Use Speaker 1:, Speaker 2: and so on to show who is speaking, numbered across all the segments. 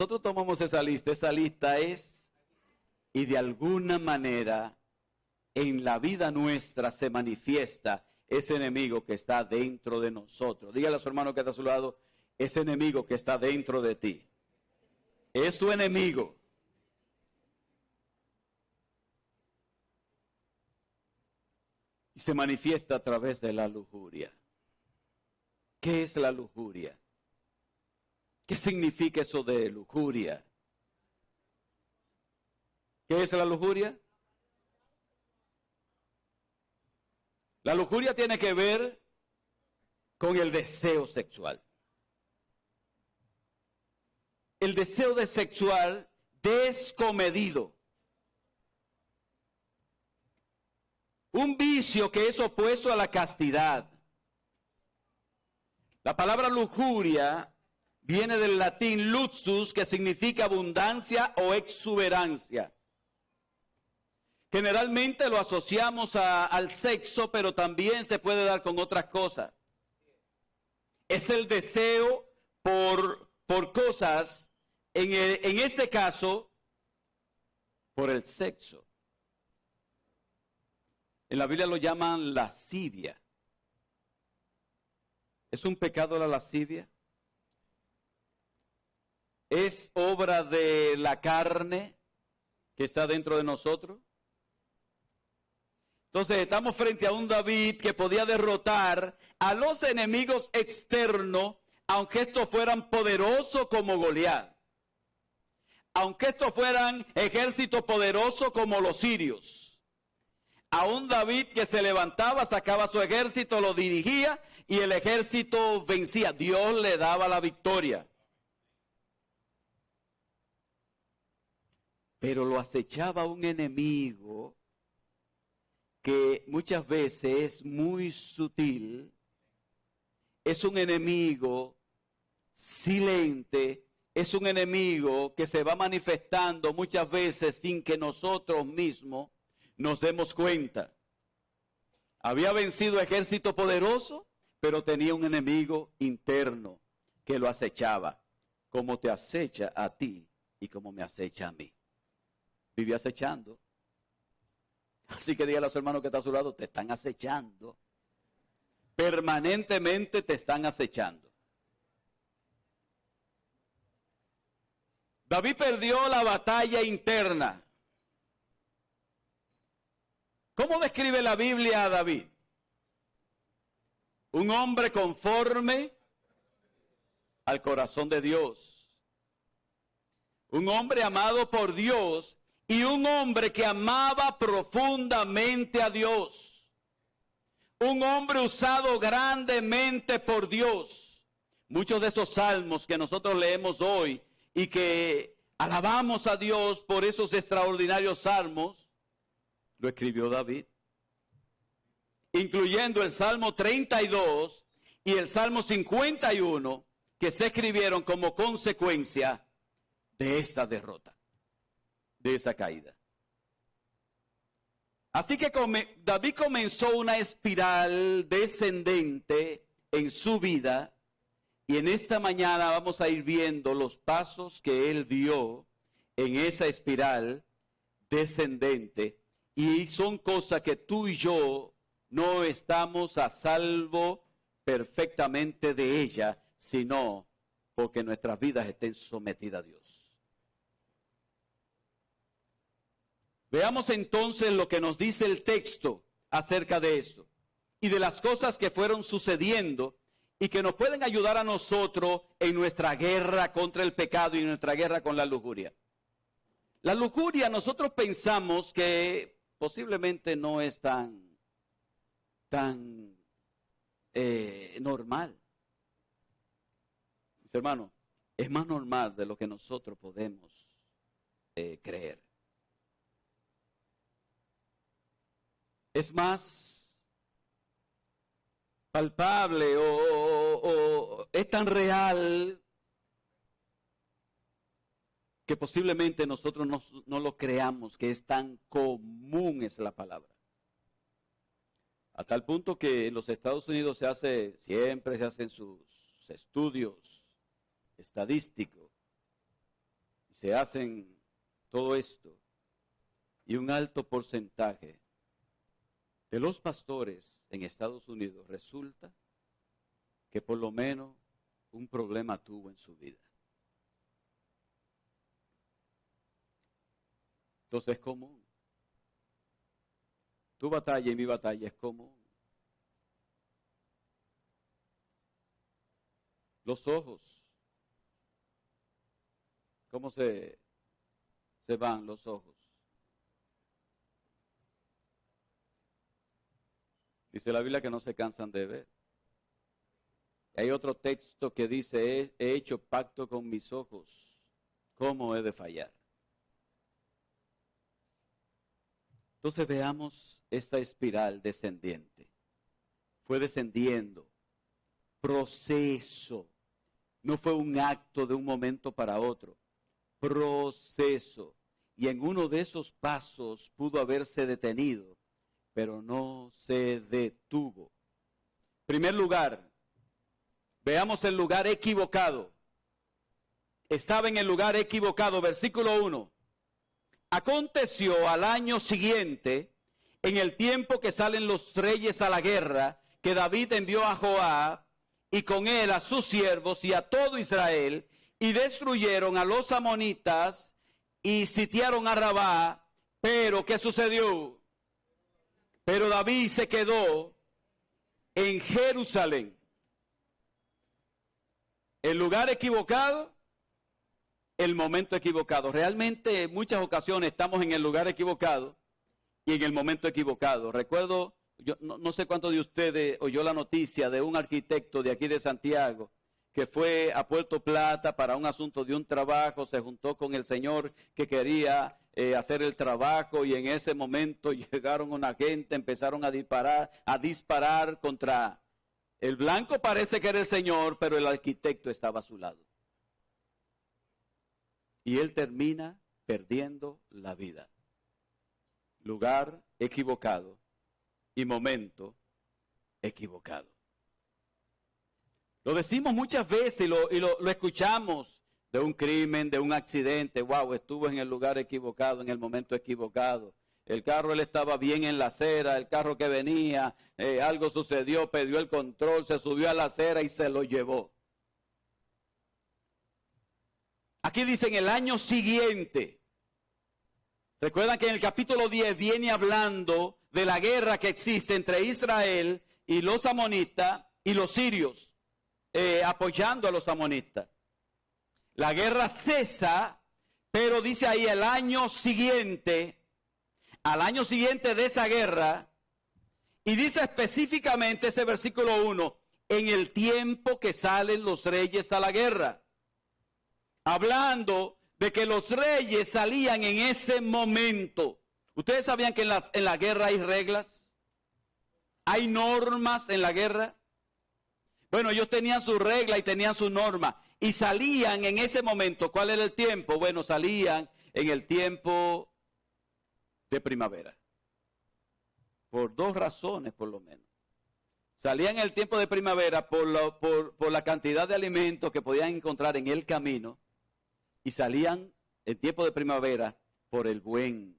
Speaker 1: nosotros tomamos esa lista es, y de alguna manera en la vida nuestra se manifiesta ese enemigo que está dentro de nosotros. Dígale a su hermano que está a su lado, ese enemigo que está dentro de ti. Es tu enemigo. Y se manifiesta a través de la lujuria. ¿Qué es la lujuria? ¿Qué significa eso de lujuria? ¿Qué es la lujuria? La lujuria tiene que ver con el deseo sexual. El deseo de sexual descomedido. Un vicio que es opuesto a la castidad. La palabra lujuria viene del latín luxus, que significa abundancia o exuberancia. Generalmente lo asociamos al sexo, pero también se puede dar con otras cosas. Es el deseo por cosas, en este caso, por el sexo. En la Biblia lo llaman lascivia. ¿Es un pecado la lascivia? ¿Es obra de la carne que está dentro de nosotros? Entonces estamos frente a un David que podía derrotar a los enemigos externos, aunque estos fueran poderosos como Goliat. Aunque estos fueran ejércitos poderosos como los sirios. A un David que se levantaba, sacaba su ejército, lo dirigía y el ejército vencía. Dios le daba la victoria. Pero lo acechaba un enemigo que muchas veces es muy sutil, es un enemigo silente, es un enemigo que se va manifestando muchas veces sin que nosotros mismos nos demos cuenta. Había vencido ejército poderoso, pero tenía un enemigo interno que lo acechaba, como te acecha a ti y como me acecha a mí. Vivía acechando. Así que dígale a su hermano que está a su lado, te están acechando. Permanentemente te están acechando. David perdió la batalla interna. ¿Cómo describe la Biblia a David? Un hombre conforme al corazón de Dios. Un hombre amado por Dios. Y un hombre que amaba profundamente a Dios. Un hombre usado grandemente por Dios. Muchos de esos salmos que nosotros leemos hoy y que alabamos a Dios por esos extraordinarios salmos, lo escribió David. Incluyendo el Salmo 32 y el Salmo 51, que se escribieron como consecuencia de esta derrota. De esa caída. Así que David comenzó una espiral descendente en su vida y en esta mañana vamos a ir viendo los pasos que él dio en esa espiral descendente y son cosas que tú y yo no estamos a salvo perfectamente de ella, sino porque nuestras vidas estén sometidas a Dios. Veamos entonces lo que nos dice el texto acerca de esto y de las cosas que fueron sucediendo y que nos pueden ayudar a nosotros en nuestra guerra contra el pecado y en nuestra guerra con la lujuria. La lujuria nosotros pensamos que posiblemente no es tan normal. Mis hermanos, es más normal de lo que nosotros podemos creer. Es más palpable o es tan real que posiblemente nosotros no lo creamos, que es tan común es la palabra. A tal punto que en los Estados Unidos siempre se hacen sus estudios estadísticos se hacen todo esto, y un alto porcentaje de los pastores en Estados Unidos resulta que por lo menos un problema tuvo en su vida. Entonces es común. Tu batalla y mi batalla es común. Los ojos. ¿Cómo se van los ojos? Dice la Biblia que no se cansan de ver. Hay otro texto que dice, he hecho pacto con mis ojos, ¿cómo he de fallar? Entonces veamos esta espiral descendiente. Fue descendiendo, proceso. No fue un acto de un momento para otro, proceso. Y en uno de esos pasos pudo haberse detenido, pero no se detuvo. En primer lugar, veamos el lugar equivocado. Estaba en el lugar equivocado, versículo 1. Aconteció al año siguiente, en el tiempo que salen los reyes a la guerra, que David envió a Joab y con él a sus siervos y a todo Israel, y destruyeron a los amonitas y sitiaron a Rabá. Pero, ¿qué sucedió? Pero David se quedó en Jerusalén. El lugar equivocado, el momento equivocado. Realmente en muchas ocasiones estamos en el lugar equivocado y en el momento equivocado. Recuerdo, yo no sé cuántos de ustedes oyó la noticia de un arquitecto de aquí de Santiago que fue a Puerto Plata para un asunto de un trabajo, se juntó con el señor que quería hacer el trabajo y en ese momento llegaron una gente, empezaron a disparar contra el blanco, parece que era el señor, pero el arquitecto estaba a su lado. Y él termina perdiendo la vida. Lugar equivocado y momento equivocado. Lo decimos muchas veces y lo escuchamos de un crimen, de un accidente. Wow, estuvo en el lugar equivocado, en el momento equivocado. El carro, él estaba bien en la acera, el carro que venía, algo sucedió, perdió el control, se subió a la acera y se lo llevó. Aquí dice en el año siguiente. Recuerdan que en el capítulo 10 viene hablando de la guerra que existe entre Israel y los amonitas y los sirios, apoyando a los amonitas. La guerra cesa, pero dice ahí el año siguiente, al año siguiente de esa guerra, y dice específicamente ese versículo 1, en el tiempo que salen los reyes a la guerra. Hablando de que los reyes salían en ese momento. ¿Ustedes sabían que en la guerra hay reglas? ¿Hay normas en la guerra? Bueno, ellos tenían su regla y tenían su norma. Y salían en ese momento. ¿Cuál era el tiempo? Bueno, salían en el tiempo de primavera. Por dos razones, por lo menos. Salían en el tiempo de primavera por la cantidad de alimentos que podían encontrar en el camino. Y salían en tiempo de primavera por el buen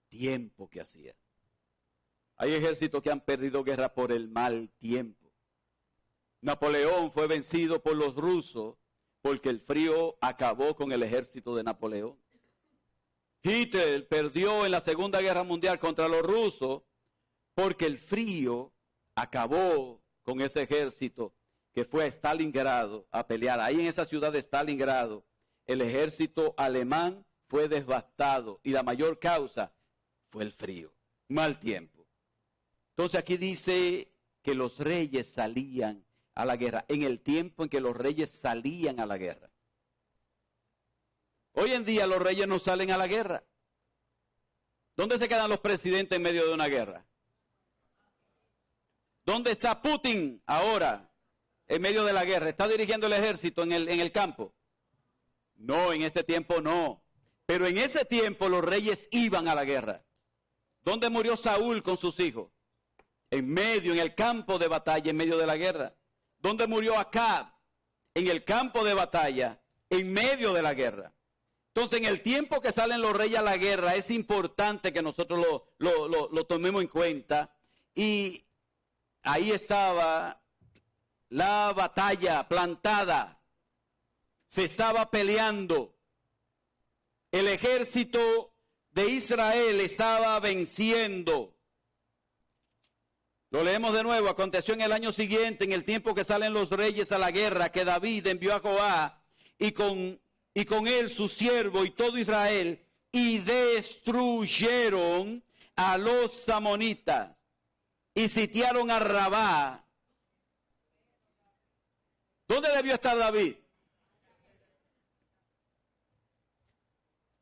Speaker 1: tiempo que hacía. Hay ejércitos que han perdido guerra por el mal tiempo. Napoleón fue vencido por los rusos porque el frío acabó con el ejército de Napoleón. Hitler perdió en la Segunda Guerra Mundial contra los rusos porque el frío acabó con ese ejército que fue a Stalingrado a pelear. Ahí en esa ciudad de Stalingrado, el ejército alemán fue devastado y la mayor causa fue el frío, mal tiempo. Entonces aquí dice que los reyes salían a la guerra, en el tiempo en que los reyes salían a la guerra. Hoy en día los reyes no salen a la guerra. ¿Dónde se quedan los presidentes en medio de una guerra? ¿Dónde está Putin ahora en medio de la guerra? ¿Está dirigiendo el ejército en el campo? No, en este tiempo no. Pero en ese tiempo los reyes iban a la guerra. ¿Dónde murió Saúl con sus hijos? En el campo de batalla, en medio de la guerra. ¿Dónde murió Acab? En el campo de batalla, en medio de la guerra. Entonces, en el tiempo que salen los reyes a la guerra, es importante que nosotros lo tomemos en cuenta. Y ahí estaba la batalla plantada. Se estaba peleando. El ejército de Israel estaba venciendo. Lo leemos de nuevo. Aconteció en el año siguiente, en el tiempo que salen los reyes a la guerra, que David envió a Joab y con él su siervo y todo Israel, y destruyeron a los amonitas y sitiaron a Rabá. ¿Dónde debió estar David?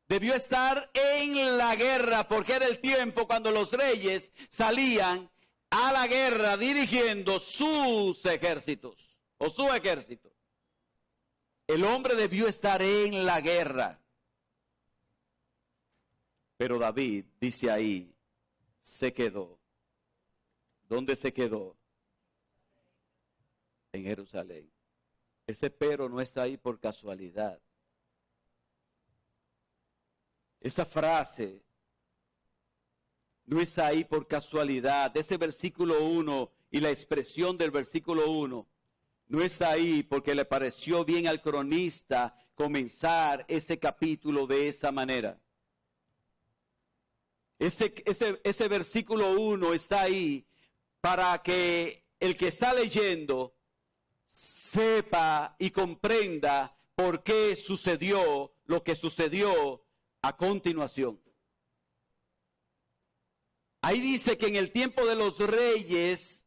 Speaker 1: Debió estar en la guerra, porque era el tiempo cuando los reyes salían a la guerra dirigiendo sus ejércitos o su ejército. El hombre debió estar en la guerra. Pero David, dice ahí, se quedó. ¿Dónde se quedó? En Jerusalén. Ese pero no está ahí por casualidad. Esa frase no está ahí por casualidad. Ese versículo 1 y la expresión del versículo 1 no está ahí porque le pareció bien al cronista comenzar ese capítulo de esa manera. Ese versículo 1 está ahí para que el que está leyendo sepa y comprenda por qué sucedió lo que sucedió a continuación. Ahí dice que en el tiempo de los reyes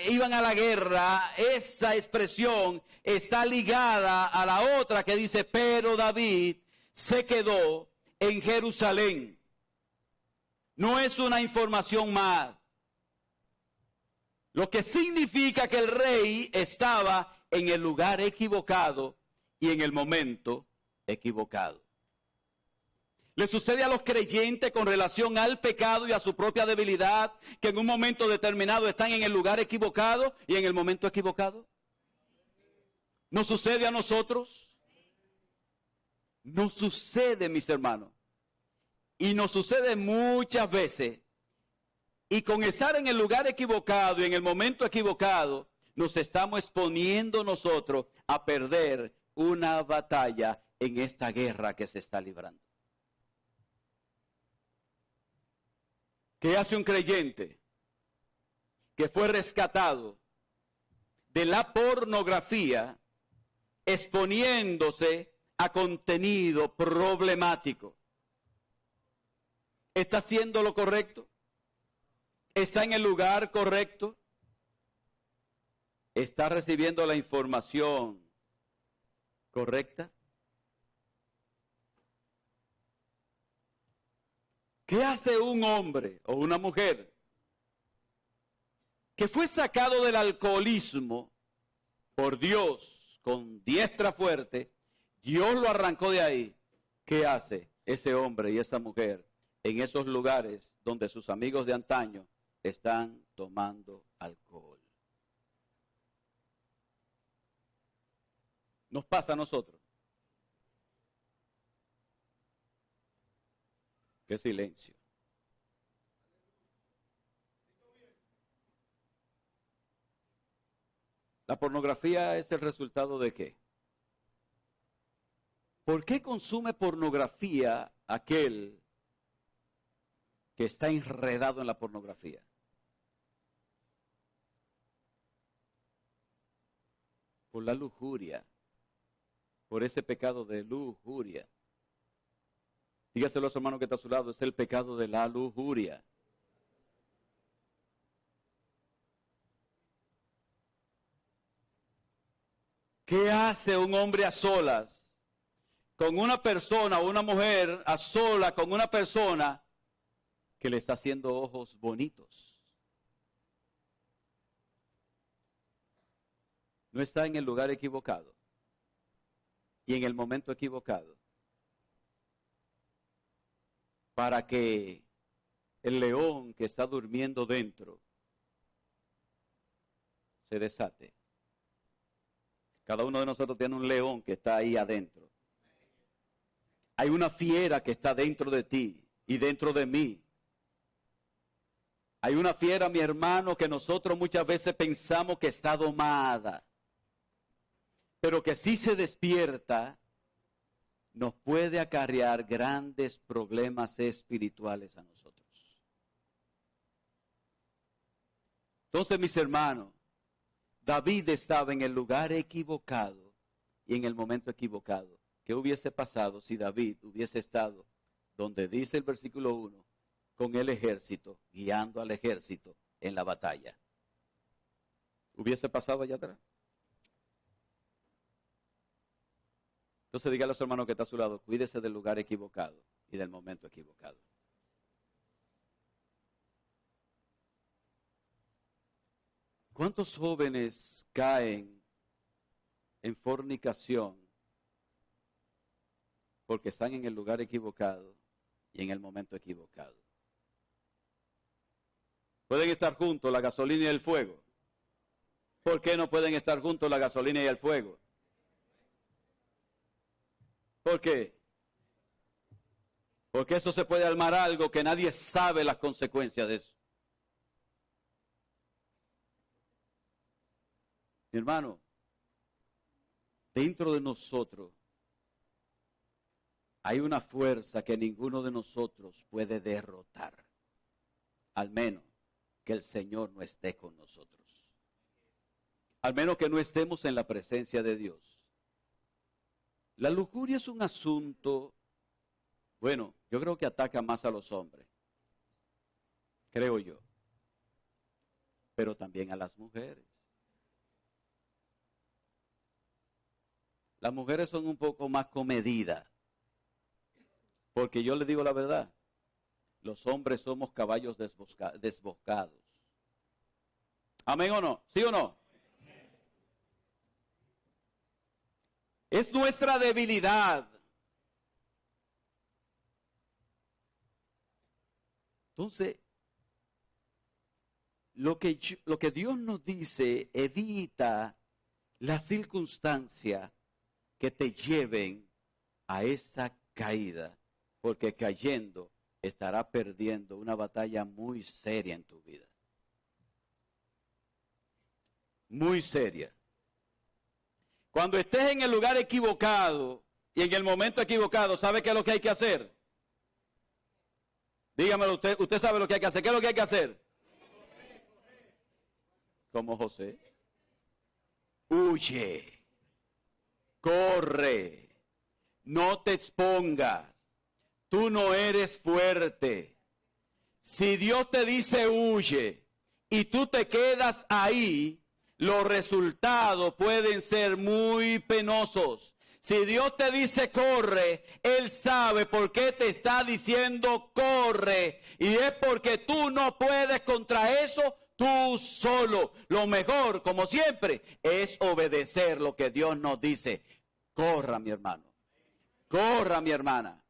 Speaker 1: iban a la guerra. Esa expresión está ligada a la otra que dice, pero David se quedó en Jerusalén. No es una información más. Lo que significa que el rey estaba en el lugar equivocado y en el momento equivocado. Le sucede a los creyentes con relación al pecado y a su propia debilidad, que en un momento determinado están en el lugar equivocado y en el momento equivocado. ¿Nos sucede a nosotros? Nos sucede, mis hermanos. Y nos sucede muchas veces. Y con estar en el lugar equivocado y en el momento equivocado, nos estamos exponiendo nosotros a perder una batalla en esta guerra que se está librando. ¿Qué hace un creyente que fue rescatado de la pornografía exponiéndose a contenido problemático? ¿Está haciendo lo correcto? ¿Está en el lugar correcto? ¿Está recibiendo la información correcta? ¿Qué hace un hombre o una mujer que fue sacado del alcoholismo por Dios con diestra fuerte? Dios lo arrancó de ahí. ¿Qué hace ese hombre y esa mujer en esos lugares donde sus amigos de antaño están tomando alcohol? Nos pasa a nosotros. Qué silencio. La pornografía es el resultado de ¿qué? ¿Por qué consume pornografía aquel que está enredado en la pornografía? Por la lujuria, por ese pecado de lujuria. Dígaselo a su hermano que está a su lado, es el pecado de la lujuria. ¿Qué hace un hombre a solas con una persona o una mujer a sola con una persona que le está haciendo ojos bonitos? No está en el lugar equivocado y en el momento equivocado para que el león que está durmiendo dentro se desate. Cada uno de nosotros tiene un león que está ahí adentro. Hay una fiera que está dentro de ti y dentro de mí. Hay una fiera, mi hermano, que nosotros muchas veces pensamos que está domada, pero que si se despierta, nos puede acarrear grandes problemas espirituales a nosotros. Entonces, mis hermanos, David estaba en el lugar equivocado y en el momento equivocado. ¿Qué hubiese pasado si David hubiese estado donde dice el versículo 1, con el ejército, guiando al ejército en la batalla? ¿Hubiese pasado allá atrás? Entonces dígale a su hermano que está a su lado, cuídese del lugar equivocado y del momento equivocado. ¿Cuántos jóvenes caen en fornicación porque están en el lugar equivocado y en el momento equivocado? ¿Pueden estar juntos la gasolina y el fuego? ¿Por qué no pueden estar juntos la gasolina y el fuego? ¿Por qué? Porque eso se puede armar algo que nadie sabe las consecuencias de eso. Mi hermano, dentro de nosotros hay una fuerza que ninguno de nosotros puede derrotar, al menos que el Señor no esté con nosotros. Al menos que no estemos en la presencia de Dios. La lujuria es un asunto, bueno, yo creo que ataca más a los hombres, creo yo, pero también a las mujeres. Las mujeres son un poco más comedidas, porque yo le digo la verdad, los hombres somos caballos desbocados. ¿Amén o no? ¿Sí o no? Es nuestra debilidad. Entonces, lo que Dios nos dice, evita las circunstancias que te lleven a esa caída, porque cayendo estarás perdiendo una batalla muy seria en tu vida. Muy seria. Cuando estés en el lugar equivocado y en el momento equivocado, ¿sabe qué es lo que hay que hacer? Dígamelo usted sabe lo que hay que hacer. ¿Qué es lo que hay que hacer? Como José. Huye, corre, no te expongas. Tú no eres fuerte. Si Dios te dice huye y tú te quedas ahí, los resultados pueden ser muy penosos. Si Dios te dice corre, Él sabe por qué te está diciendo corre. Y es porque tú no puedes contra eso tú solo. Lo mejor, como siempre, es obedecer lo que Dios nos dice. Corra, mi hermano. Corra, mi hermana.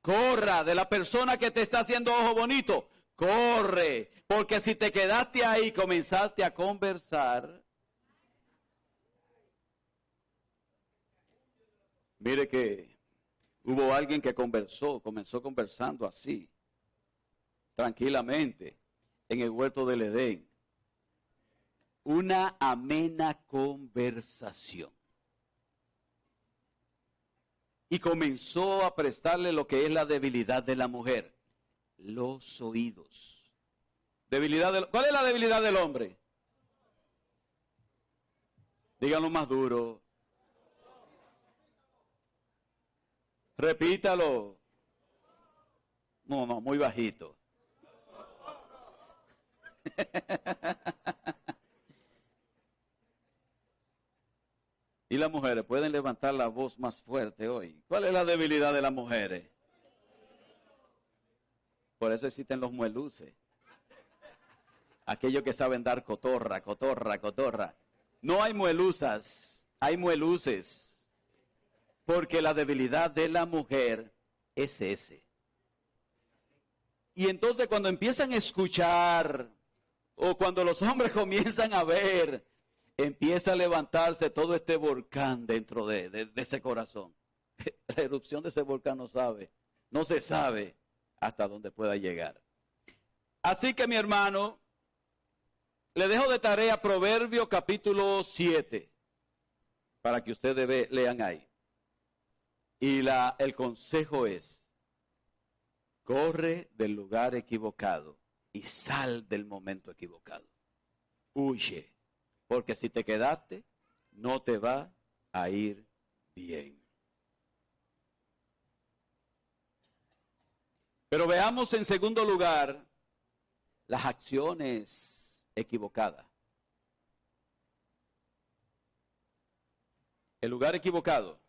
Speaker 1: Corra de la persona que te está haciendo ojo bonito. Corre. Porque si te quedaste ahí y comenzaste a conversar. Mire que hubo alguien que comenzó conversando así, tranquilamente, en el huerto del Edén. Una amena conversación. Y comenzó a prestarle lo que es la debilidad de la mujer, los oídos. ¿Cuál es la debilidad del hombre? Díganlo más duro. Repítalo. No, muy bajito. Y las mujeres pueden levantar la voz más fuerte hoy. ¿Cuál es la debilidad de las mujeres? Por eso existen los mueluces. Aquellos que saben dar cotorra, cotorra, cotorra. No hay muelusas, hay mueluces. Porque la debilidad de la mujer es ese. Y entonces cuando empiezan a escuchar, o cuando los hombres comienzan a ver, empieza a levantarse todo este volcán dentro de ese corazón. La erupción de ese volcán no se sabe hasta dónde pueda llegar. Así que mi hermano, le dejo de tarea Proverbio capítulo 7, para que ustedes lean ahí. Y el consejo es, corre del lugar equivocado y sal del momento equivocado. Huye, porque si te quedaste, no te va a ir bien. Pero veamos en segundo lugar las acciones equivocadas. El lugar equivocado.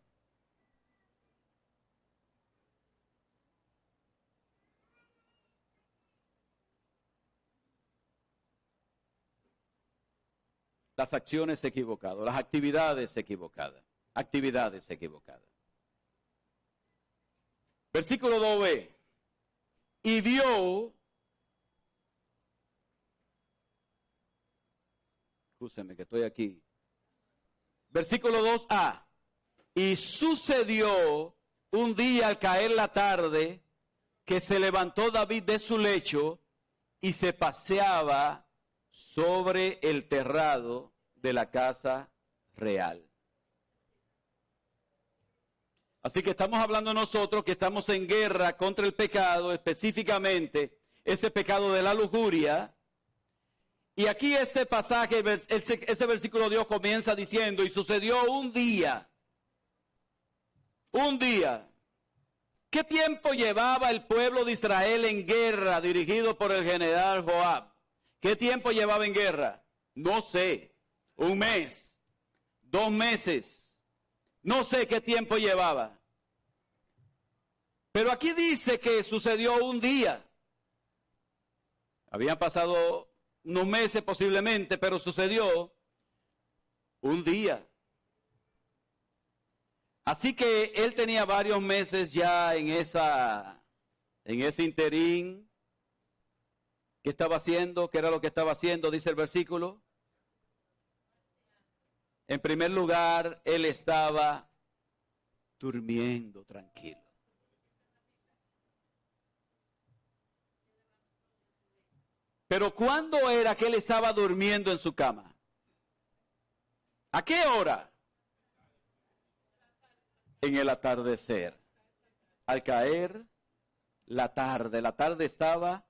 Speaker 1: Las acciones equivocadas, las actividades equivocadas. Actividades equivocadas. Versículo 2b. Y vio, escúcheme que estoy aquí. Versículo 2a. Y sucedió un día al caer la tarde que se levantó David de su lecho y se paseaba sobre el terrado de la casa real. Así que estamos hablando nosotros que estamos en guerra contra el pecado, específicamente ese pecado de la lujuria. Y aquí este pasaje, ese versículo de Dios comienza diciendo, y sucedió un día. Un día. ¿Qué tiempo llevaba el pueblo de Israel en guerra dirigido por el general Joab? ¿Qué tiempo llevaba en guerra? No sé. Un mes. 2 meses. No sé qué tiempo llevaba. Pero aquí dice que sucedió un día. Habían pasado unos meses posiblemente, pero sucedió un día. Así que él tenía varios meses ya en ese interín. ¿Qué estaba haciendo? ¿Qué era lo que estaba haciendo? Dice el versículo. En primer lugar, él estaba durmiendo tranquilo. Pero ¿cuándo era que él estaba durmiendo en su cama? ¿A qué hora? En el atardecer. Al caer la tarde estaba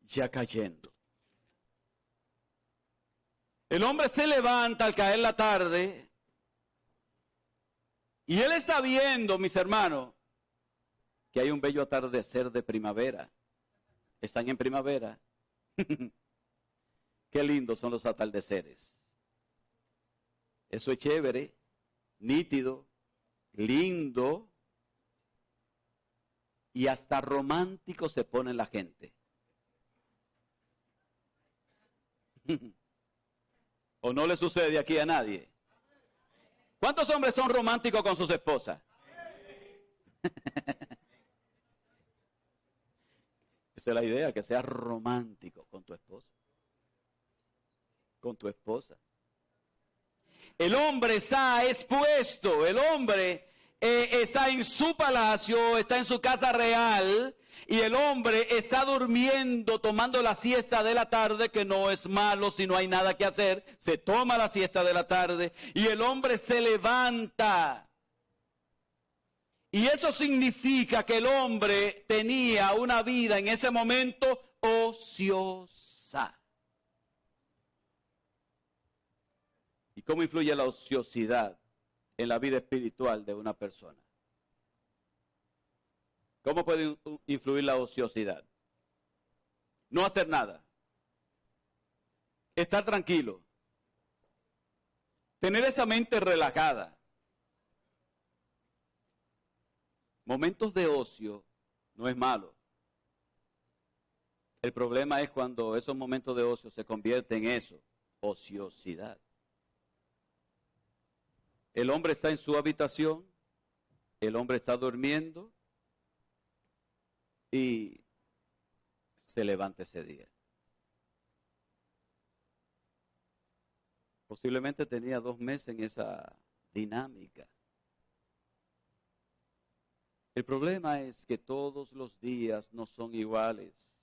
Speaker 1: ya cayendo. El hombre se levanta al caer la tarde y él está viendo, mis hermanos, que hay un bello atardecer de primavera. Están en primavera. Qué lindos son los atardeceres. Eso es chévere, nítido, lindo y hasta romántico se pone la gente. ¿O no le sucede aquí a nadie? ¿Cuántos hombres son románticos con sus esposas? Esa es la idea, que seas romántico con tu esposa. Con tu esposa. El hombre está expuesto, el hombre está en su palacio, está en su casa real, y el hombre está durmiendo, tomando la siesta de la tarde, que no es malo si no hay nada que hacer. Se toma la siesta de la tarde y el hombre se levanta. Y eso significa que el hombre tenía una vida en ese momento ociosa. ¿Y cómo influye la ociosidad en la vida espiritual de una persona? ¿Cómo puede influir la ociosidad? No hacer nada. Estar tranquilo. Tener esa mente relajada. Momentos de ocio no es malo. El problema es cuando esos momentos de ocio se convierten en eso, ociosidad. El hombre está en su habitación, el hombre está durmiendo y se levanta ese día. Posiblemente tenía 2 meses en esa dinámica. El problema es que todos los días no son iguales.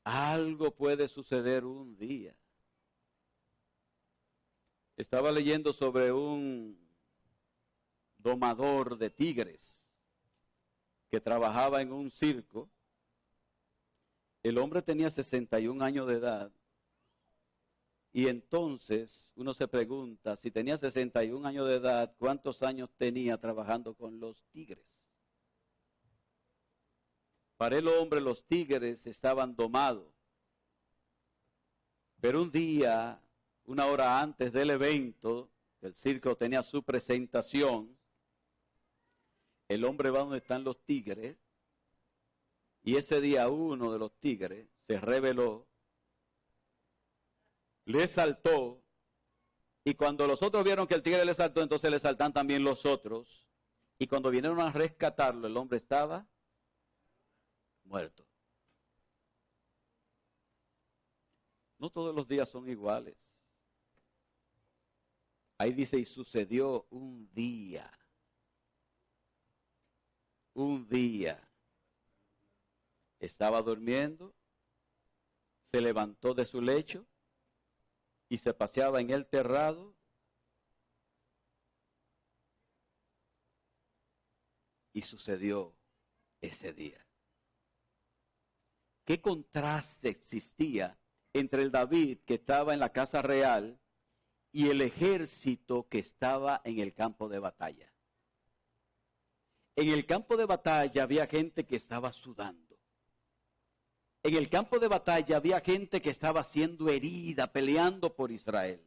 Speaker 1: Algo puede suceder un día. Estaba leyendo sobre un domador de tigres que trabajaba en un circo. El hombre tenía 61 años de edad. Y entonces uno se pregunta, si tenía 61 años de edad, ¿cuántos años tenía trabajando con los tigres? Para el hombre los tigres estaban domados. Pero un día, una hora antes del evento, el circo tenía su presentación, el hombre va donde están los tigres, y ese día uno de los tigres se rebeló, le saltó, y cuando los otros vieron que el tigre le saltó, entonces le saltan también los otros, y cuando vinieron a rescatarlo, el hombre estaba muerto. No todos los días son iguales. Ahí dice, y sucedió un día. Un día. Estaba durmiendo, se levantó de su lecho y se paseaba en el terrado. Y sucedió ese día. ¿Qué contraste existía entre el David que estaba en la casa real y el ejército que estaba en el campo de batalla? En el campo de batalla había gente que estaba sudando. En el campo de batalla había gente que estaba siendo herida, peleando por Israel.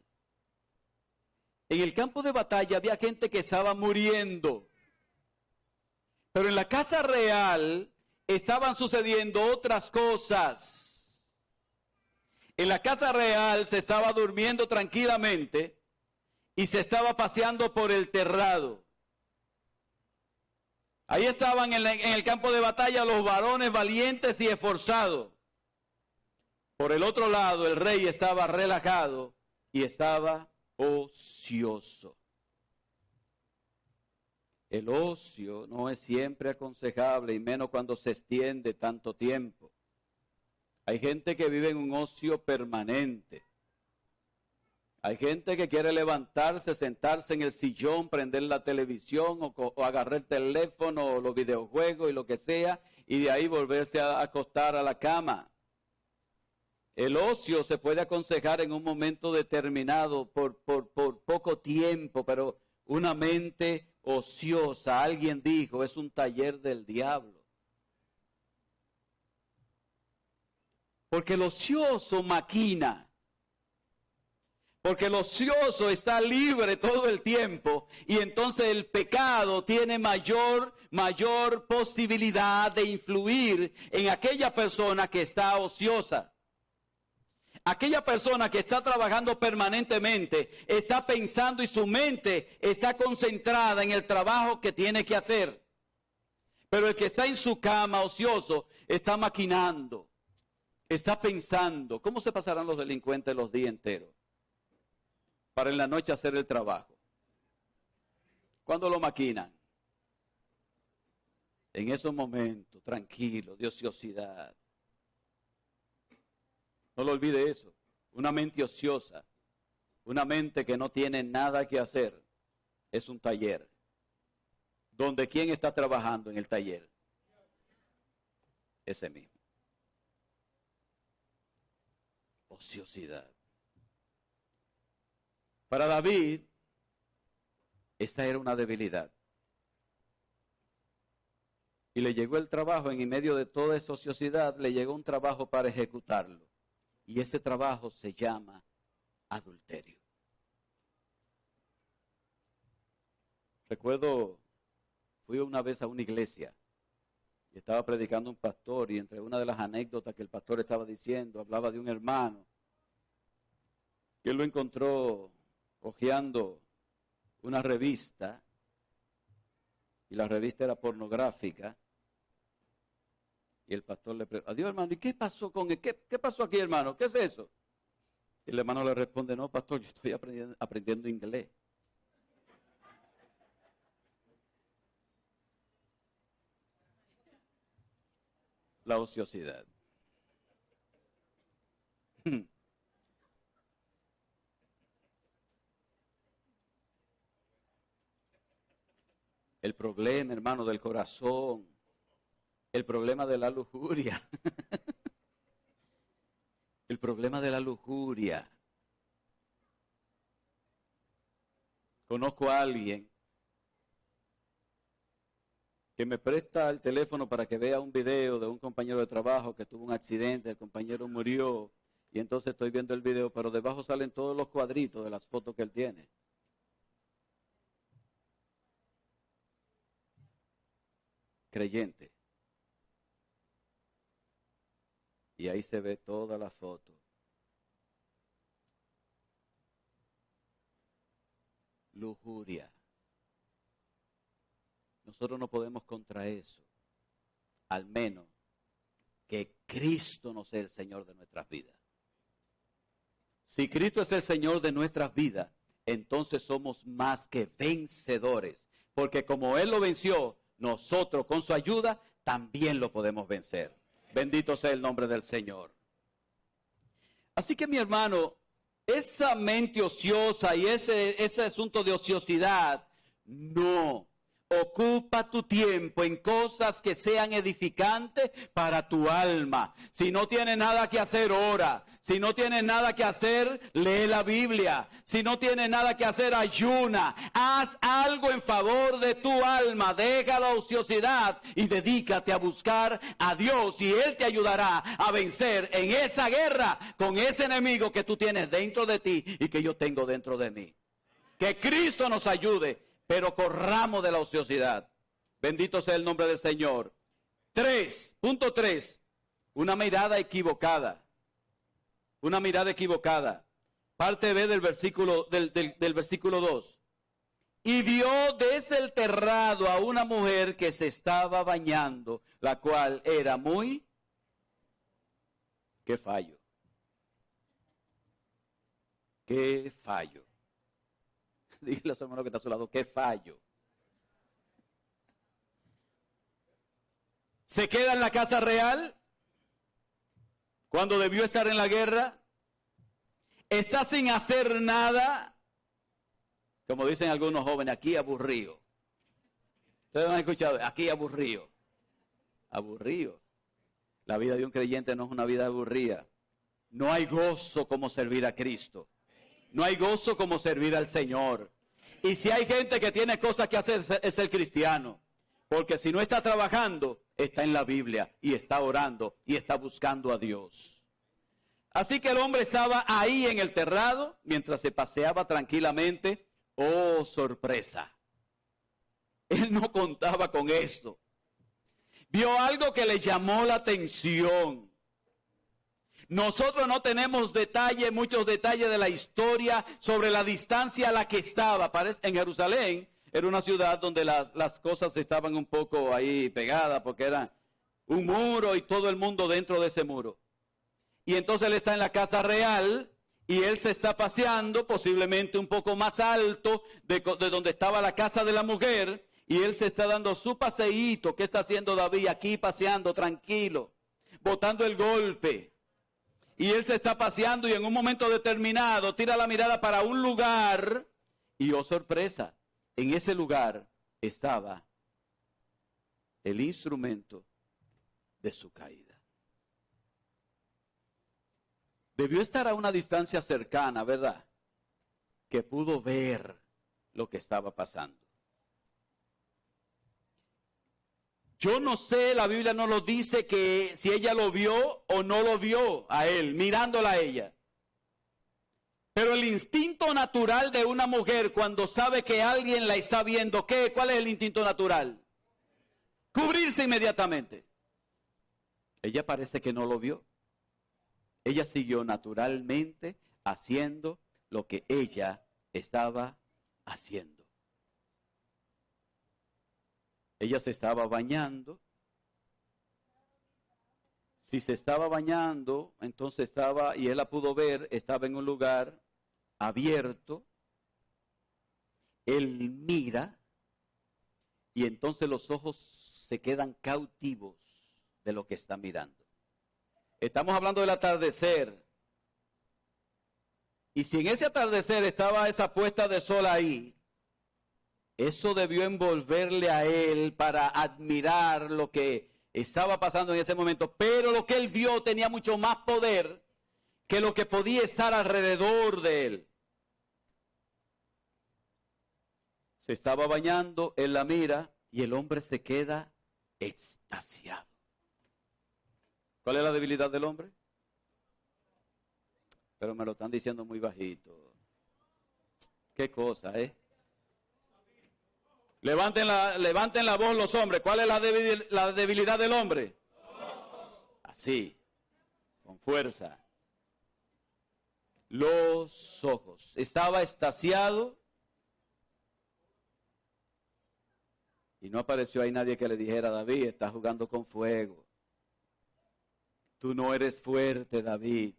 Speaker 1: En el campo de batalla había gente que estaba muriendo. Pero en la casa real estaban sucediendo otras cosas. En la casa real se estaba durmiendo tranquilamente y se estaba paseando por el terrado. Ahí estaban en el campo de batalla los varones valientes y esforzados. Por el otro lado, el rey estaba relajado y estaba ocioso. El ocio no es siempre aconsejable, y menos cuando se extiende tanto tiempo. Hay gente que vive en un ocio permanente. Hay gente que quiere levantarse, sentarse en el sillón, prender la televisión o agarrar el teléfono o los videojuegos y lo que sea, y de ahí volverse a acostar a la cama. El ocio se puede aconsejar en un momento determinado por poco tiempo, pero una mente ociosa, alguien dijo, es un taller del diablo. Porque el ocioso maquina. Porque el ocioso está libre todo el tiempo y entonces el pecado tiene mayor posibilidad de influir en aquella persona que está ociosa. Aquella persona que está trabajando permanentemente está pensando y su mente está concentrada en el trabajo que tiene que hacer. Pero el que está en su cama ocioso está maquinando, está pensando. ¿Cómo se pasarán los delincuentes los días enteros para en la noche hacer el trabajo? ¿Cuándo lo maquinan? En esos momentos, tranquilo, de ociosidad. No lo olvide eso. Una mente ociosa, una mente que no tiene nada que hacer, es un taller. ¿Donde quién está trabajando en el taller? Ese mismo. Ociosidad. Para David, esta era una debilidad. Y le llegó el trabajo, en medio de toda esa ociosidad, le llegó un trabajo para ejecutarlo. Y ese trabajo se llama adulterio. Recuerdo, fui una vez a una iglesia y estaba predicando un pastor, y entre una de las anécdotas que el pastor estaba diciendo, hablaba de un hermano que él lo encontró hojeando una revista, y la revista era pornográfica. Y el pastor le pregunta, adiós hermano, ¿y qué pasó con él? ¿Qué pasó aquí, hermano? ¿Qué es eso? Y el hermano le responde, no, pastor, yo estoy aprendiendo inglés. la ociosidad. El problema, hermano, del corazón, el problema de la lujuria, el problema de la lujuria. Conozco a alguien que me presta el teléfono para que vea un video de un compañero de trabajo que tuvo un accidente, el compañero murió, y entonces estoy viendo el video, pero debajo salen todos los cuadritos de las fotos que él tiene. Creyente. Y ahí se ve toda la foto. Lujuria. Nosotros no podemos contra eso, al menos que Cristo no sea el Señor de nuestras vidas. Si Cristo es el Señor de nuestras vidas, entonces somos más que vencedores, porque como Él lo venció, nosotros con su ayuda también lo podemos vencer. Bendito sea el nombre del Señor. Así que mi hermano, esa mente ociosa y ese asunto de ociosidad, no. Ocupa tu tiempo en cosas que sean edificantes para tu alma. Si no tienes nada que hacer, ora. Si no tienes nada que hacer, lee la Biblia. Si no tienes nada que hacer, ayuna. Haz algo en favor de tu alma. Deja la ociosidad y dedícate a buscar a Dios. Y Él te ayudará a vencer en esa guerra con ese enemigo que tú tienes dentro de ti y que yo tengo dentro de mí. Que Cristo nos ayude, pero corramos de la ociosidad. Bendito sea el nombre del Señor. 3, punto 3, una mirada equivocada. Una mirada equivocada. Parte B del versículo, del versículo 2. Y vio desde el terrado a una mujer que se estaba bañando, la cual era muy... ¡Qué fallo! ¡Qué fallo! Dígale a su hermano que está a su lado, qué fallo. Se queda en la casa real cuando debió estar en la guerra. Está sin hacer nada. Como dicen algunos jóvenes, aquí aburrido. Ustedes han escuchado, aquí aburrido. Aburrido. La vida de un creyente no es una vida aburrida. No hay gozo como servir a Cristo. No hay gozo como servir al Señor. Y si hay gente que tiene cosas que hacer, es el cristiano. Porque si no está trabajando, está en la Biblia y está orando y está buscando a Dios. Así que el hombre estaba ahí en el terrado mientras se paseaba tranquilamente. ¡Oh, sorpresa! Él no contaba con esto. Vio algo que le llamó la atención. Nosotros no tenemos muchos detalles de la historia sobre la distancia a la que estaba. En Jerusalén era una ciudad donde las cosas estaban un poco ahí pegadas porque era un muro y todo el mundo dentro de ese muro. Y entonces él está en la casa real y él se está paseando posiblemente un poco más alto de donde estaba la casa de la mujer y él se está dando su paseíto. ¿Qué está haciendo David? Aquí paseando tranquilo, botando el golpe. Y él se está paseando y en un momento determinado tira la mirada para un lugar y oh sorpresa, en ese lugar estaba el instrumento de su caída. Debió estar a una distancia cercana, ¿verdad? Que pudo ver lo que estaba pasando. Yo no sé, la Biblia no lo dice que si ella lo vio o no lo vio a él, mirándola a ella. Pero el instinto natural de una mujer cuando sabe que alguien la está viendo, ¿cuál es el instinto natural? Cubrirse inmediatamente. Ella parece que no lo vio. Ella siguió naturalmente haciendo lo que ella estaba haciendo. Ella se estaba bañando. Si se estaba bañando, entonces y él la pudo ver, estaba en un lugar abierto. Él mira y entonces los ojos se quedan cautivos de lo que está mirando. Estamos hablando del atardecer. Y si en ese atardecer estaba esa puesta de sol ahí, eso debió envolverle a él para admirar lo que estaba pasando en ese momento. Pero lo que él vio tenía mucho más poder que lo que podía estar alrededor de él. Se estaba bañando, él la mira y el hombre se queda extasiado. ¿Cuál es la debilidad del hombre? Pero me lo están diciendo muy bajito. Qué cosa, ¿eh? Levanten la voz los hombres. ¿Cuál es la debilidad del hombre? Así, con fuerza. Los ojos. Estaba extasiado y no apareció ahí nadie que le dijera: David, estás jugando con fuego. Tú no eres fuerte, David.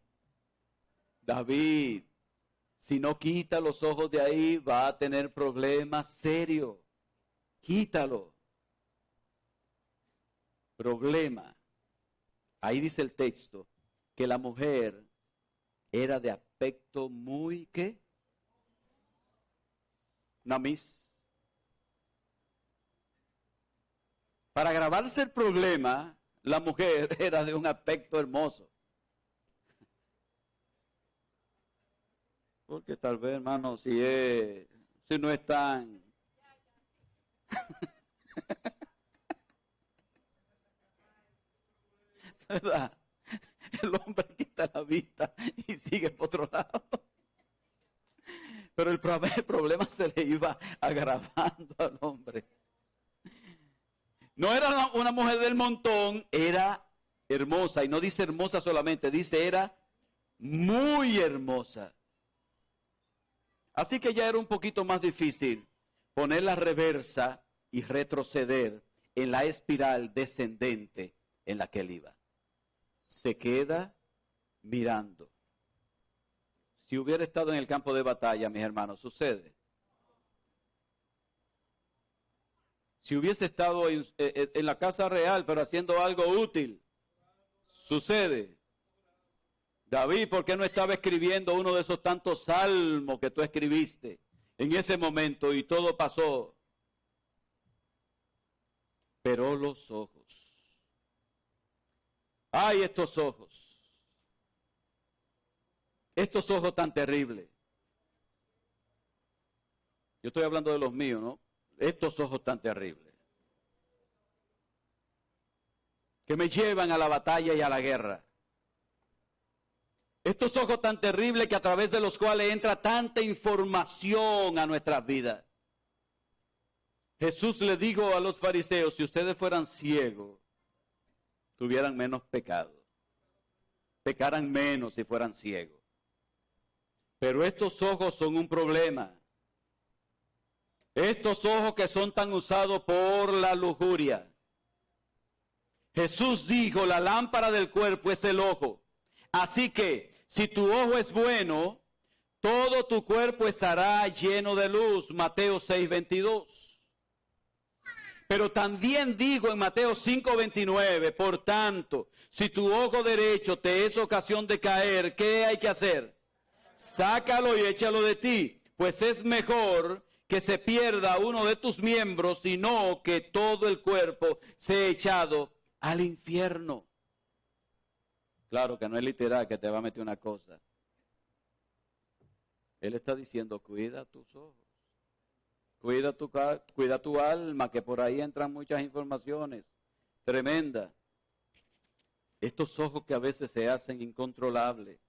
Speaker 1: David, si no quita los ojos de ahí, va a tener problemas serios. Quítalo. Problema. Ahí dice el texto que la mujer era de aspecto muy, ¿qué? Namis. Para agravarse el problema, la mujer era de un aspecto hermoso. Porque tal vez, hermano, si no es tan... ¿Verdad? El hombre quita la vista y sigue por otro lado. Pero el problema se le iba agravando al hombre. No era una mujer del montón, era hermosa. Y no dice hermosa solamente, dice era muy hermosa. Así que ya era un poquito más difícil poner la reversa y retroceder en la espiral descendente en la que él iba. Se queda mirando. Si hubiera estado en el campo de batalla, mis hermanos, sucede. Si hubiese estado en la casa real, pero haciendo algo útil, sucede. David, ¿por qué no estaba escribiendo uno de esos tantos salmos que tú escribiste en ese momento y todo pasó? Pero los ojos. ¡Ay, estos ojos! Estos ojos tan terribles. Yo estoy hablando de los míos, ¿no? Estos ojos tan terribles. Que me llevan a la batalla y a la guerra. Estos ojos tan terribles que a través de los cuales entra tanta información a nuestras vidas. Jesús le dijo a los fariseos: si ustedes fueran ciegos, tuvieran menos pecado. Pecaran menos si fueran ciegos. Pero estos ojos son un problema. Estos ojos que son tan usados por la lujuria. Jesús dijo: la lámpara del cuerpo es el ojo. Así que, si tu ojo es bueno, todo tu cuerpo estará lleno de luz. Mateo 6:22. Pero también digo en Mateo 5:29, por tanto, si tu ojo derecho te es ocasión de caer, ¿qué hay que hacer? Sácalo y échalo de ti, pues es mejor que se pierda uno de tus miembros y no que todo el cuerpo sea echado al infierno. Claro que no es literal que te va a meter una cosa. Él está diciendo: cuida tus ojos. Cuida tu alma, que por ahí entran muchas informaciones tremendas. Estos ojos que a veces se hacen incontrolables.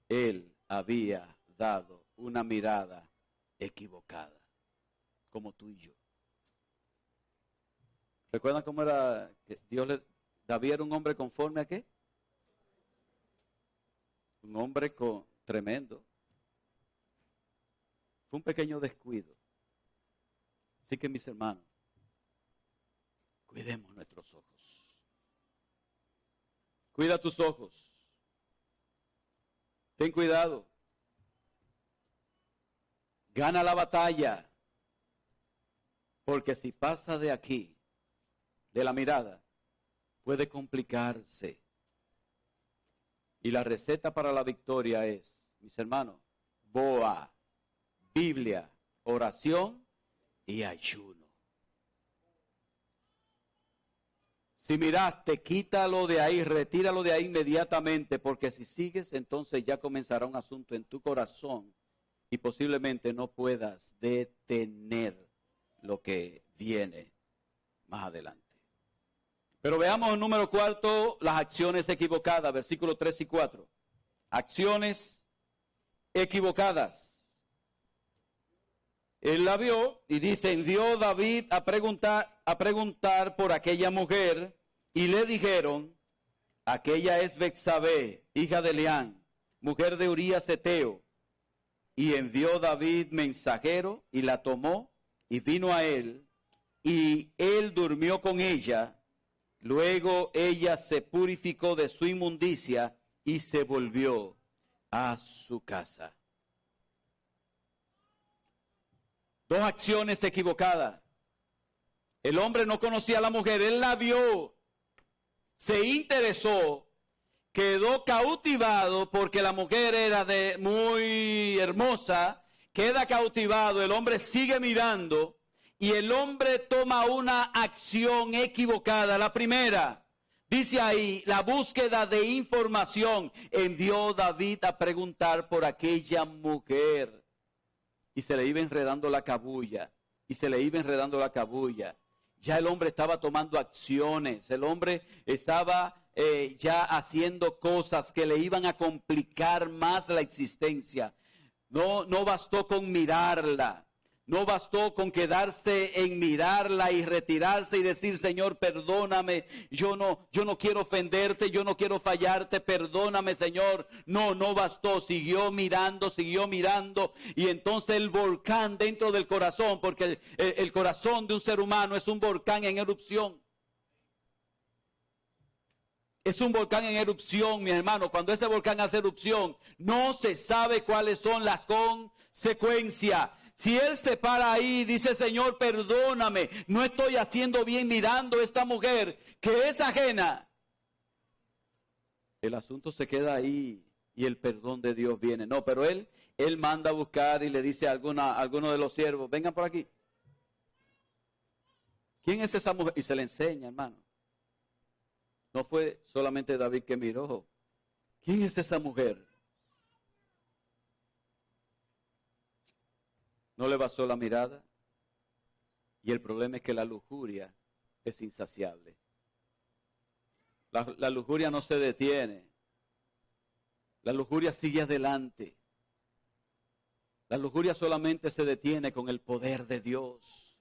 Speaker 1: Él había dado una mirada equivocada, como tú y yo. ¿Recuerdan cómo era que David era un hombre conforme a qué? Un hombre tremendo. Fue un pequeño descuido. Así que, mis hermanos, cuidemos nuestros ojos. Cuida tus ojos. Ten cuidado. Gana la batalla. Porque si pasa de aquí, de la mirada, puede complicarse. Y la receta para la victoria es, mis hermanos, boa, Biblia, oración y ayuno. Si miraste, quítalo de ahí, retíralo de ahí inmediatamente, porque si sigues, entonces ya comenzará un asunto en tu corazón y posiblemente no puedas detener lo que viene más adelante. Pero veamos el número 4, las acciones equivocadas, versículos 3 y 4. Acciones equivocadas. Él la vio y dice, envió David a preguntar por aquella mujer y le dijeron, aquella es Betsabé, hija de Elián, mujer de Urías Eteo. Y envió David mensajero y la tomó y vino a él y él durmió con ella. Luego ella se purificó de su inmundicia y se volvió a su casa. Dos acciones equivocadas. El hombre no conocía a la mujer, él la vio, se interesó, quedó cautivado porque la mujer era muy hermosa, queda cautivado, el hombre sigue mirando y el hombre toma una acción equivocada. La primera, dice ahí, la búsqueda de información. Envió David a preguntar por aquella mujer. Y se le iba enredando la cabulla, y se le iba enredando la cabulla. Ya el hombre estaba tomando acciones, el hombre estaba ya haciendo cosas que le iban a complicar más la existencia. No bastó con mirarla. No bastó con quedarse en mirarla y retirarse y decir, Señor, perdóname, yo no quiero ofenderte, yo no quiero fallarte, perdóname, Señor. No bastó, siguió mirando y entonces el volcán dentro del corazón, porque el corazón de un ser humano es un volcán en erupción. Es un volcán en erupción, mi hermano. Cuando ese volcán hace erupción, no se sabe cuáles son las consecuencias. Si él se para ahí y dice, Señor, perdóname, no estoy haciendo bien mirando a esta mujer que es ajena, el asunto se queda ahí y el perdón de Dios viene. No, pero él manda a buscar y le dice a alguno de los siervos, vengan por aquí. ¿Quién es esa mujer? Y se le enseña, hermano. No fue solamente David que miró. ¿Quién es esa mujer? No le bastó la mirada. Y el problema es que la lujuria es insaciable. La lujuria no se detiene. La lujuria sigue adelante. La lujuria solamente se detiene con el poder de Dios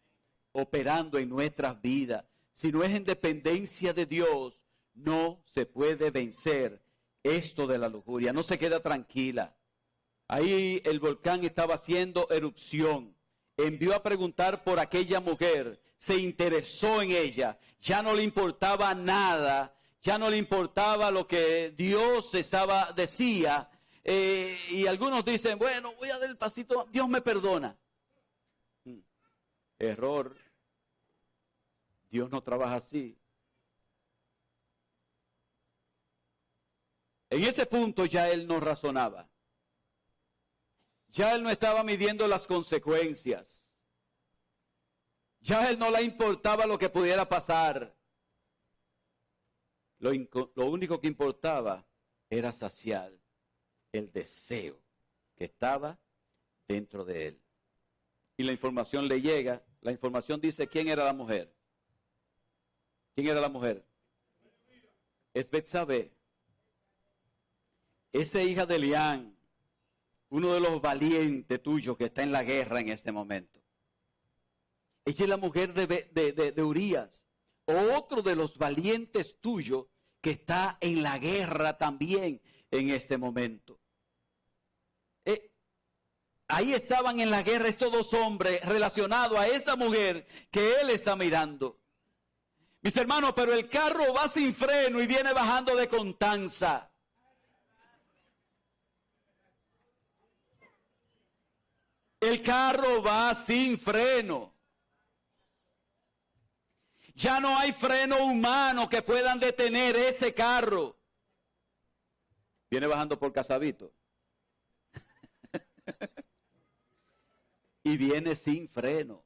Speaker 1: operando en nuestras vidas. Si no es en dependencia de Dios, no se puede vencer esto de la lujuria. No se queda tranquila. Ahí el volcán estaba haciendo erupción. Envió a preguntar por aquella mujer. Se interesó en ella. Ya no le importaba nada. Ya no le importaba lo que Dios decía. Y algunos dicen, bueno, voy a dar el pasito. Dios me perdona. Error. Dios no trabaja así. En ese punto ya él no razonaba. Ya él no estaba midiendo las consecuencias. Ya él no le importaba lo que pudiera pasar. Lo único que importaba era saciar el deseo que estaba dentro de él. Y la información le llega. La información dice quién era la mujer. ¿Quién era la mujer? Es Betsabé. Esa hija de Elián, uno de los valientes tuyos que está en la guerra en este momento. Ella es la mujer de Urías, otro de los valientes tuyos que está en la guerra también en este momento. Ahí estaban en la guerra estos dos hombres relacionados a esta mujer que él está mirando. Mis hermanos, pero el carro va sin freno y viene bajando de Constanza. El carro va sin freno. Ya no hay freno humano que puedan detener ese carro. Viene bajando por Casavito. Y viene sin freno.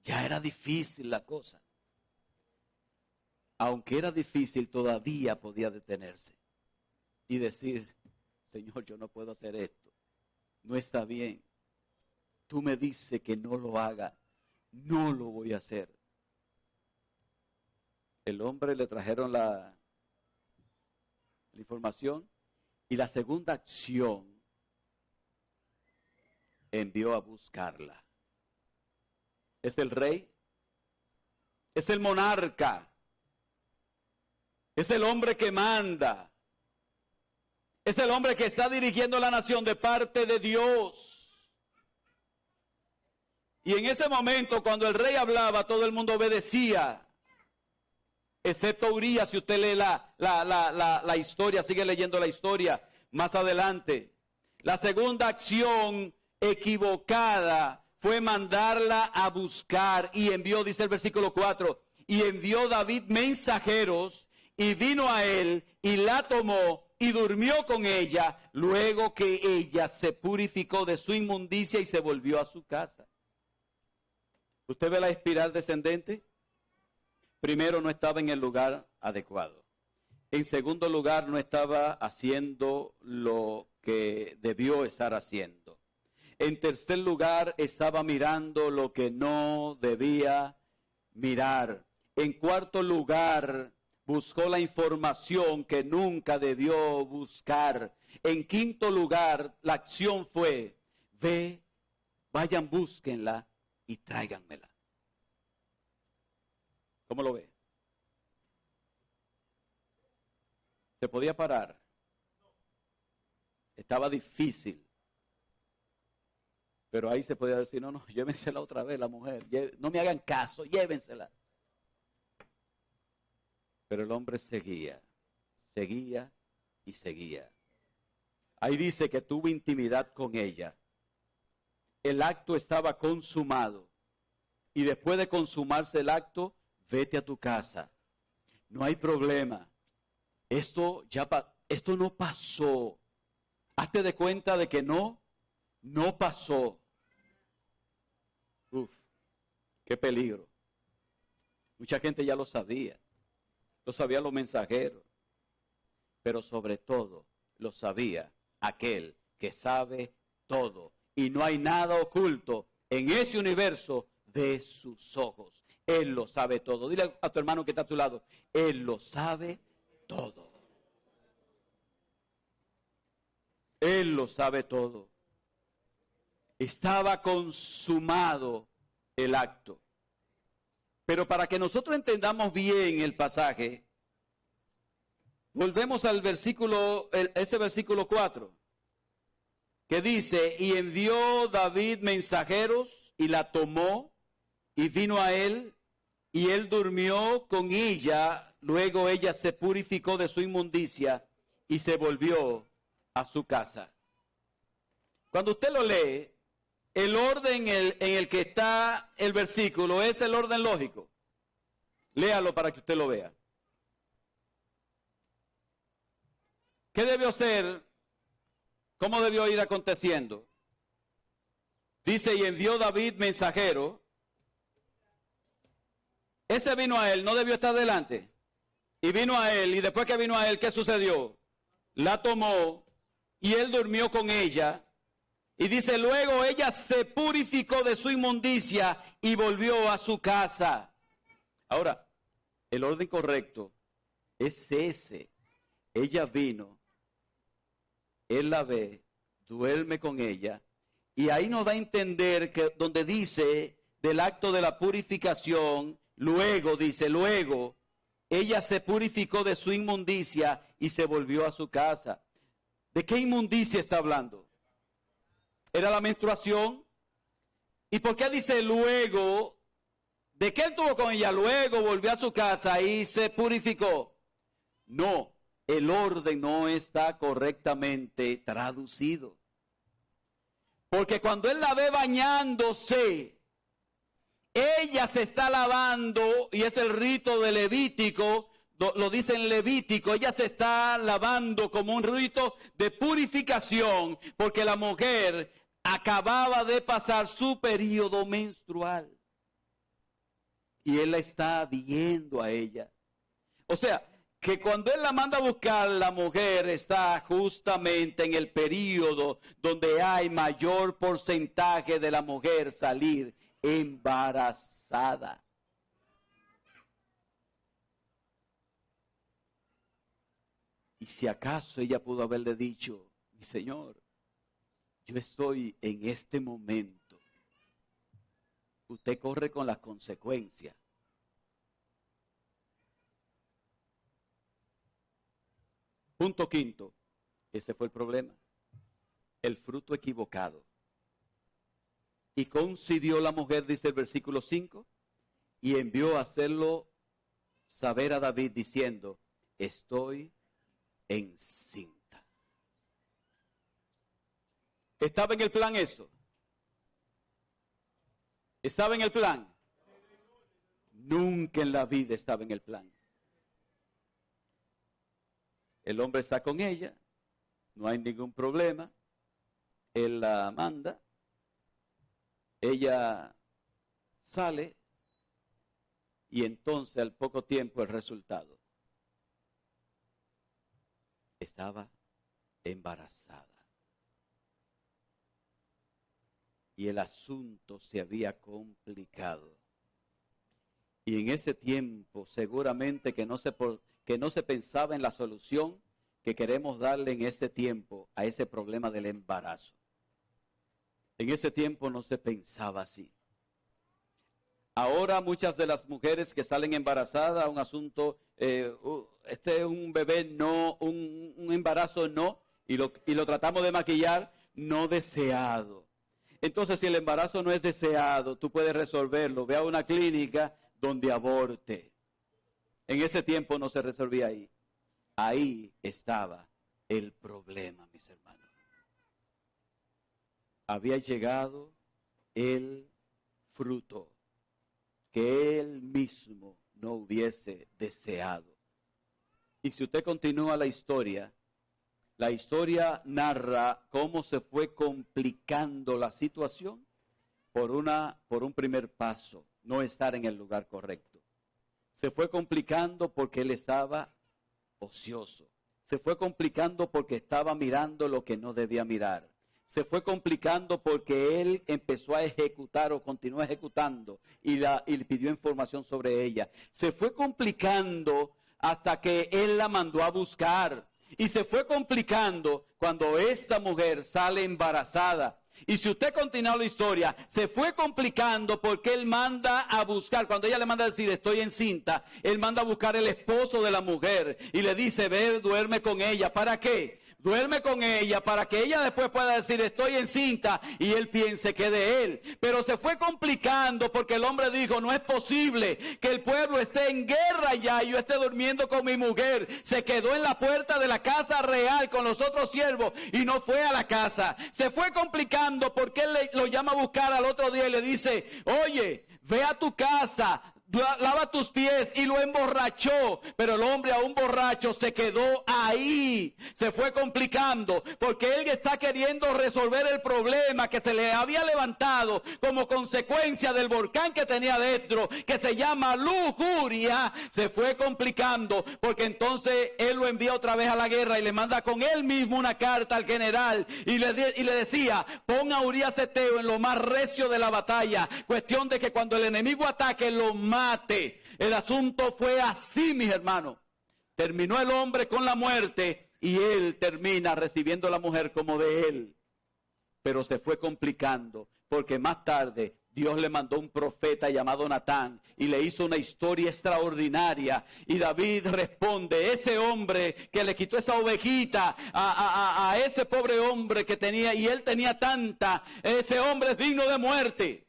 Speaker 1: Ya era difícil la cosa. Aunque era difícil, todavía podía detenerse y decir, Señor, yo no puedo hacer esto. No está bien. Tú me dices que no lo haga. No lo voy a hacer. El hombre le trajeron la información y la segunda acción envió a buscarla. Es el rey, es el monarca, es el hombre que manda, es el hombre que está dirigiendo la nación de parte de Dios. Y en ese momento, cuando el rey hablaba, todo el mundo obedecía, excepto Urías. Si usted lee la historia, sigue leyendo la historia más adelante. La segunda acción equivocada fue mandarla a buscar, y envió, dice el versículo 4, y envió David mensajeros, y vino a él, y la tomó, y durmió con ella, luego que ella se purificó de su inmundicia y se volvió a su casa. ¿Usted ve la espiral descendente? Primero, no estaba en el lugar adecuado. En segundo lugar, no estaba haciendo lo que debió estar haciendo. En tercer lugar, estaba mirando lo que no debía mirar. En cuarto lugar, buscó la información que nunca debió buscar. En quinto lugar, la acción fue, vayan, búsquenla y tráiganmela. ¿Cómo lo ve? ¿Se podía parar? Estaba difícil. Pero ahí se podía decir, no, llévensela otra vez la mujer. No me hagan caso, llévensela. Pero el hombre seguía y seguía. Ahí dice que tuvo intimidad con ella. El acto estaba consumado. Y después de consumarse el acto, vete a tu casa. No hay problema. Esto no pasó. Hazte de cuenta de que no pasó. Uf, qué peligro. Mucha gente ya lo sabía. Lo sabían los mensajeros. Pero sobre todo lo sabía aquel que sabe todo. Y no hay nada oculto en ese universo de sus ojos. Él lo sabe todo. Dile a tu hermano que está a tu lado, Él lo sabe todo. Él lo sabe todo. Estaba consumado el acto. Pero para que nosotros entendamos bien el pasaje, volvemos al ese versículo 4, que dice, y envió David mensajeros, y la tomó, y vino a él, y él durmió con ella, luego ella se purificó de su inmundicia, y se volvió a su casa. Cuando usted lo lee, el orden en el que está el versículo es el orden lógico. Léalo para que usted lo vea. ¿Qué debió ser? ¿Cómo debió ir aconteciendo? Dice, y envió David mensajero. Ese vino a él, no debió estar delante. Y vino a él, y después que vino a él, ¿qué sucedió? La tomó, y él durmió con ella. Y dice, luego ella se purificó de su inmundicia y volvió a su casa. Ahora, el orden correcto es ese. Ella vino, él la ve, duerme con ella. Y ahí nos da a entender que donde dice del acto de la purificación, luego ella se purificó de su inmundicia y se volvió a su casa. ¿De qué inmundicia está hablando? Era la menstruación. ¿Y por qué dice luego? ¿De qué él tuvo con ella? Luego volvió a su casa y se purificó. No, el orden no está correctamente traducido. Porque cuando él la ve bañándose, ella se está lavando, y es el rito de Levítico, lo dice en Levítico, ella se está lavando como un rito de purificación, porque la mujer acababa de pasar su periodo menstrual. Y él la está viendo a ella. O sea, que cuando él la manda a buscar, la mujer está justamente en el periodo donde hay mayor porcentaje de la mujer salir embarazada. Y si acaso ella pudo haberle dicho, mi Señor, yo estoy en este momento, usted corre con las consecuencias. Punto quinto, ese fue el problema, el fruto equivocado. Y concibió la mujer, dice el versículo 5, y envió a hacerlo saber a David diciendo, estoy encinta. ¿Estaba en el plan esto? ¿Estaba en el plan? Nunca en la vida estaba en el plan. El hombre está con ella, no hay ningún problema, él la manda, ella sale y entonces al poco tiempo el resultado, estaba embarazada. Y el asunto se había complicado. Y en ese tiempo seguramente que no se pensaba en la solución que queremos darle en ese tiempo a ese problema del embarazo. En ese tiempo no se pensaba así. Ahora muchas de las mujeres que salen embarazadas, un asunto, este es un bebé no, un embarazo no, y lo tratamos de maquillar no deseado. Entonces, si el embarazo no es deseado, tú puedes resolverlo. Ve a una clínica donde aborte. En ese tiempo no se resolvía ahí. Ahí estaba el problema, mis hermanos. Había llegado el fruto que él mismo no hubiese deseado. Y si usted continúa la historia narra cómo se fue complicando la situación por un primer paso, no estar en el lugar correcto. Se fue complicando porque él estaba ocioso. Se fue complicando porque estaba mirando lo que no debía mirar. Se fue complicando porque él empezó a ejecutar o continuó ejecutando y le pidió información sobre ella. Se fue complicando hasta que él la mandó a buscar. Y se fue complicando cuando esta mujer sale embarazada. Y si usted continúa la historia, se fue complicando porque él manda a buscar, cuando ella le manda a decir estoy encinta, él manda a buscar el esposo de la mujer y le dice, ve, duerme con ella. ¿Para qué? Duerme con ella para que ella después pueda decir estoy encinta y él piense que de él. Pero se fue complicando porque el hombre dijo no es posible que el pueblo esté en guerra ya y yo esté durmiendo con mi mujer. Se quedó en la puerta de la casa real con los otros siervos y no fue a la casa. Se fue complicando porque él lo llama a buscar al otro día y le dice, oye, ve a tu casa, lava tus pies, y lo emborrachó. Pero el hombre aún borracho se quedó ahí. Se fue complicando porque él está queriendo resolver el problema que se le había levantado como consecuencia del volcán que tenía dentro, que se llama lujuria. Se fue complicando porque entonces él lo envía otra vez a la guerra y le manda con él mismo una carta al general y le decía, pon a Urías Eteo en lo más recio de la batalla, cuestión de que cuando el enemigo ataque lo mate. El asunto fue así, mis hermanos. Terminó el hombre con la muerte y él termina recibiendo a la mujer como de él. Pero se fue complicando porque más tarde Dios le mandó un profeta llamado Natán y le hizo una historia extraordinaria. Y David responde, ese hombre que le quitó esa ovejita a ese pobre hombre que tenía, y él tenía tanta, ese hombre es digno de muerte.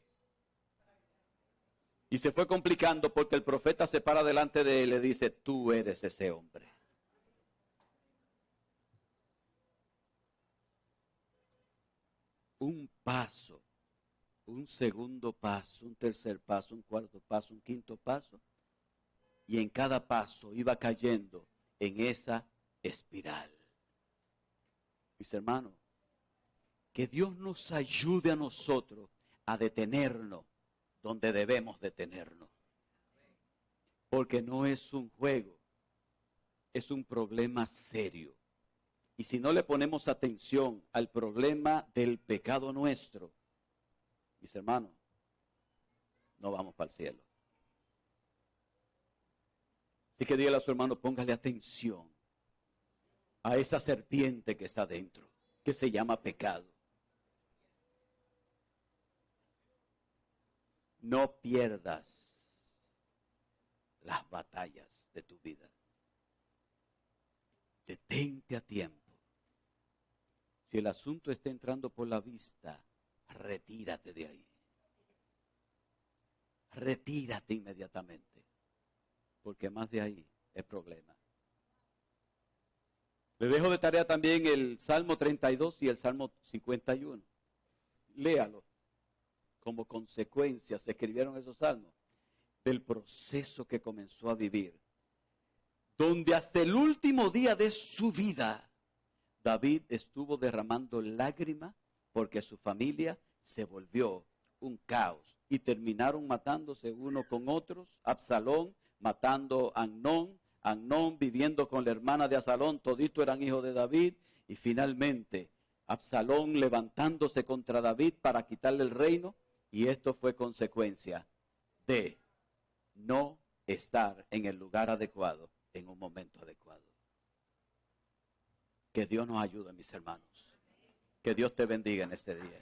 Speaker 1: Y se fue complicando porque el profeta se para delante de él y le dice, tú eres ese hombre. Un paso un segundo paso, un tercer paso, un cuarto paso, un quinto paso, y en cada paso iba cayendo en esa espiral. Mis hermanos, que Dios nos ayude a nosotros a detenernos donde debemos detenernos. Porque no es un juego, es un problema serio. Y si no le ponemos atención al problema del pecado nuestro, mis hermanos, no vamos para el cielo. Así que dígale a su hermano, póngale atención a esa serpiente que está dentro, que se llama pecado. No pierdas las batallas de tu vida. Detente a tiempo. Si el asunto está entrando por la vista, retírate de ahí. Retírate inmediatamente, porque más de ahí es problema. Le dejo de tarea también el Salmo 32 y el Salmo 51. Léalo. Como consecuencia se escribieron esos salmos del proceso que comenzó a vivir, donde hasta el último día de su vida David estuvo derramando lágrimas porque su familia se volvió un caos y terminaron matándose uno con otros. Absalón matando a Amnón, Amnón viviendo con la hermana de Absalón, toditos eran hijos de David, y finalmente Absalón levantándose contra David para quitarle el reino. Y esto fue consecuencia de no estar en el lugar adecuado, en un momento adecuado. Que Dios nos ayude, mis hermanos. Que Dios te bendiga en este día.